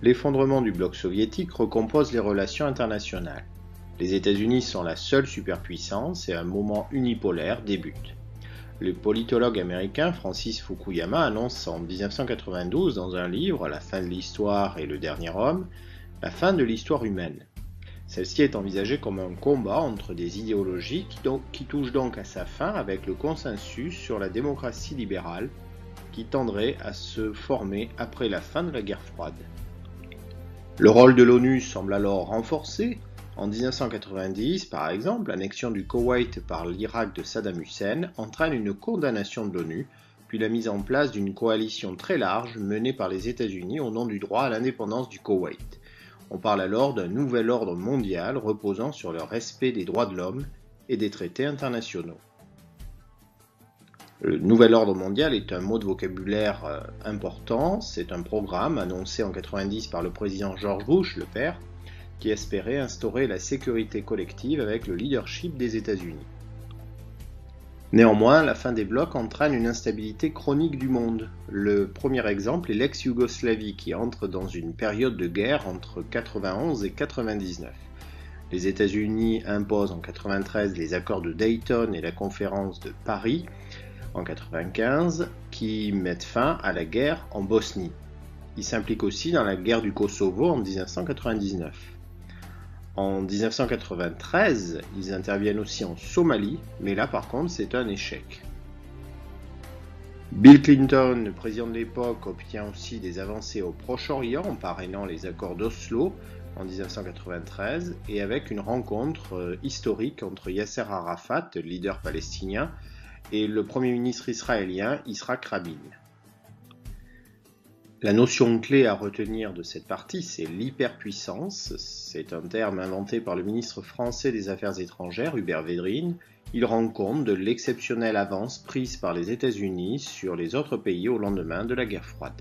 L'effondrement du bloc soviétique recompose les relations internationales. Les États-Unis sont la seule superpuissance et un moment unipolaire débute. Le politologue américain Francis Fukuyama annonce en 1992 dans un livre, La fin de l'histoire et le dernier homme, la fin de l'histoire humaine. Celle-ci est envisagée comme un combat entre des idéologies qui touchent donc à sa fin avec le consensus sur la démocratie libérale qui tendrait à se former après la fin de la guerre froide. Le rôle de l'ONU semble alors renforcé. En 1990, par exemple, l'annexion du Koweït par l'Irak de Saddam Hussein entraîne une condamnation de l'ONU, puis la mise en place d'une coalition très large menée par les États-Unis au nom du droit à l'indépendance du Koweït. On parle alors d'un nouvel ordre mondial reposant sur le respect des droits de l'homme et des traités internationaux. Le nouvel ordre mondial est un mot de vocabulaire important. C'est un programme annoncé en 1990 par le président George Bush, le père, qui espérait instaurer la sécurité collective avec le leadership des États-Unis. Néanmoins, la fin des blocs entraîne une instabilité chronique du monde. Le premier exemple est l'ex-Yougoslavie qui entre dans une période de guerre entre 1991 et 1999. Les États-Unis imposent en 1993 les accords de Dayton et la conférence de Paris en 1995 qui mettent fin à la guerre en Bosnie. Ils s'impliquent aussi dans la guerre du Kosovo en 1999. En 1993, ils interviennent aussi en Somalie, mais là par contre c'est un échec. Bill Clinton, le président de l'époque, obtient aussi des avancées au Proche-Orient en parrainant les accords d'Oslo en 1993 et avec une rencontre historique entre Yasser Arafat, leader palestinien, et le premier ministre israélien Yitzhak Rabin. La notion clé à retenir de cette partie, c'est l'hyperpuissance. C'est un terme inventé par le ministre français des Affaires étrangères, Hubert Védrine. Il rend compte de l'exceptionnelle avance prise par les États-Unis sur les autres pays au lendemain de la guerre froide.